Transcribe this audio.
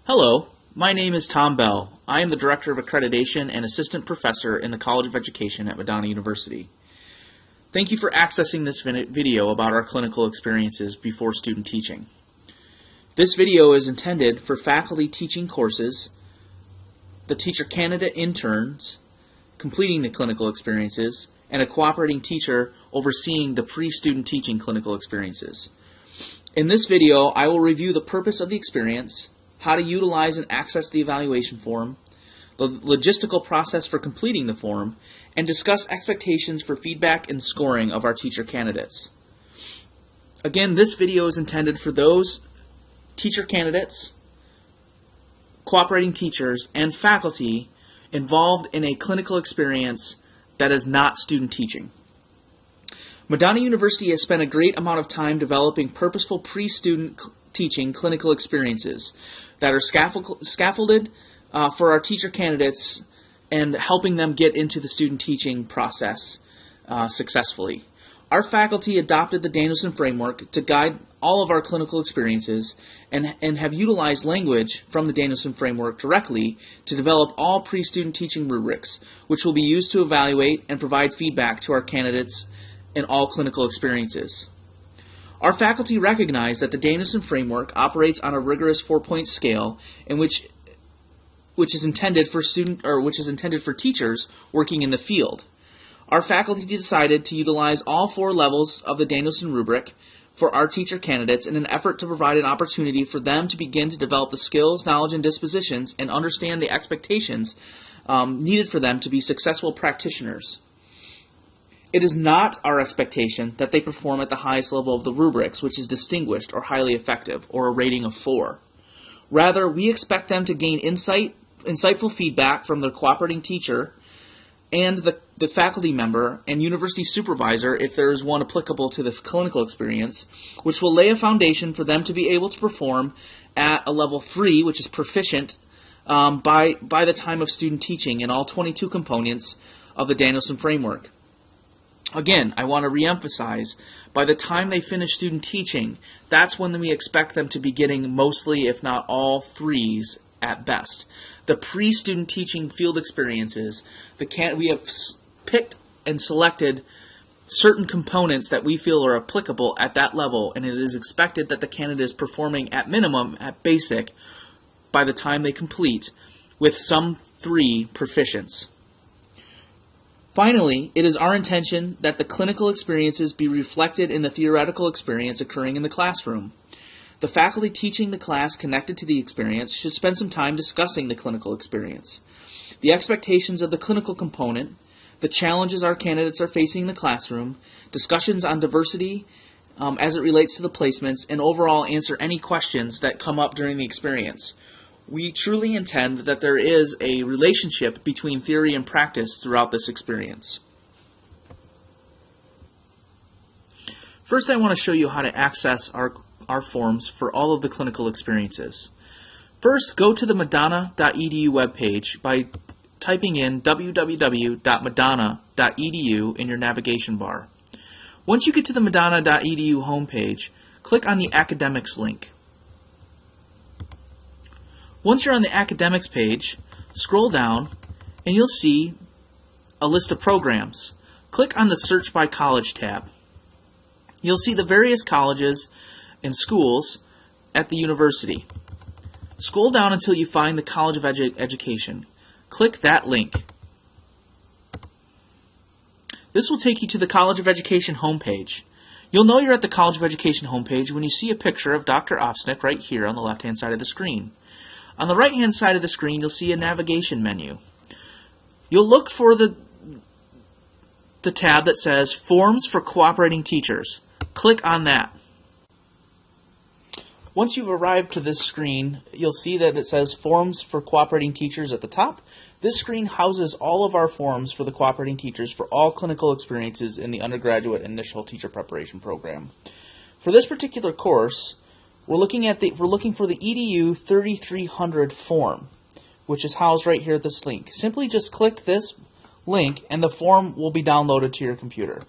Hello, my name is Tom Bell. I am the Director of Accreditation and Assistant Professor in the College of Education at Madonna University. Thank you for accessing this video about our clinical experiences before student teaching. This video is intended for faculty teaching courses, the teacher candidate interns completing the clinical experiences, and a cooperating teacher overseeing the pre-student teaching clinical experiences. In this video, I will review the purpose of the experience, how to utilize and access the evaluation form, the logistical process for completing the form, and discuss expectations for feedback and scoring of our teacher candidates. Again, this video is intended for those teacher candidates, cooperating teachers, and faculty involved in a clinical experience that is not student teaching. Madonna University has spent a great amount of time developing purposeful pre-student teaching clinical experiences that are scaffolded for our teacher candidates and helping them get into the student teaching process successfully. Our faculty adopted the Danielson framework to guide all of our clinical experiences and have utilized language from the Danielson framework directly to develop all pre-student teaching rubrics, which will be used to evaluate and provide feedback to our candidates in all clinical experiences. Our faculty recognize that the Danielson framework operates on a rigorous 4-point scale, in which is intended for teachers working in the field. Our faculty decided to utilize all 4 levels of the Danielson rubric for our teacher candidates in an effort to provide an opportunity for them to begin to develop the skills, knowledge, and dispositions and understand the expectations needed for them to be successful practitioners. It is not our expectation that they perform at the highest level of the rubrics, which is distinguished or highly effective, or a rating of 4. Rather, we expect them to gain insightful feedback from their cooperating teacher and the faculty member and university supervisor, if there is one applicable to this clinical experience, which will lay a foundation for them to be able to perform at a level 3, which is proficient, by the time of student teaching in all 22 components of the Danielson framework. Again, I want to reemphasize, by the time they finish student teaching, that's when we expect them to be getting mostly, if not all, 3s at best. The pre-student teaching field experiences, we have picked and selected certain components that we feel are applicable at that level, and it is expected that the candidate is performing at minimum, at basic, by the time they complete, with some 3 proficients. Finally, it is our intention that the clinical experiences be reflected in the theoretical experience occurring in the classroom. The faculty teaching the class connected to the experience should spend some time discussing the clinical experience, the expectations of the clinical component, the challenges our candidates are facing in the classroom, discussions on diversity as it relates to the placements, and overall answer any questions that come up during the experience. We truly intend that there is a relationship between theory and practice throughout this experience. First, I want to show you how to access our forms for all of the clinical experiences. First, go to the madonna.edu webpage by typing in www.madonna.edu in your navigation bar. Once you get to the madonna.edu homepage, click on the Academics link. Once you're on the Academics page, scroll down and you'll see a list of programs. Click on the Search by College tab. You'll see the various colleges and schools at the university. Scroll down until you find the College of Education. Click that link. This will take you to the College of Education homepage. You'll know you're at the College of Education homepage when you see a picture of Dr. Opsnick right here on the left-hand side of the screen. On the right-hand side of the screen, you'll see a navigation menu. You'll look for the tab that says Forms for Cooperating Teachers. Click on that. Once you've arrived to this screen, you'll see that it says Forms for Cooperating Teachers at the top. This screen houses all of our forms for the cooperating teachers for all clinical experiences in the undergraduate initial teacher preparation program. For this particular course, we're looking for the EDU 3300 form, which is housed right here at this link. Simply just click this link and the form will be downloaded to your computer.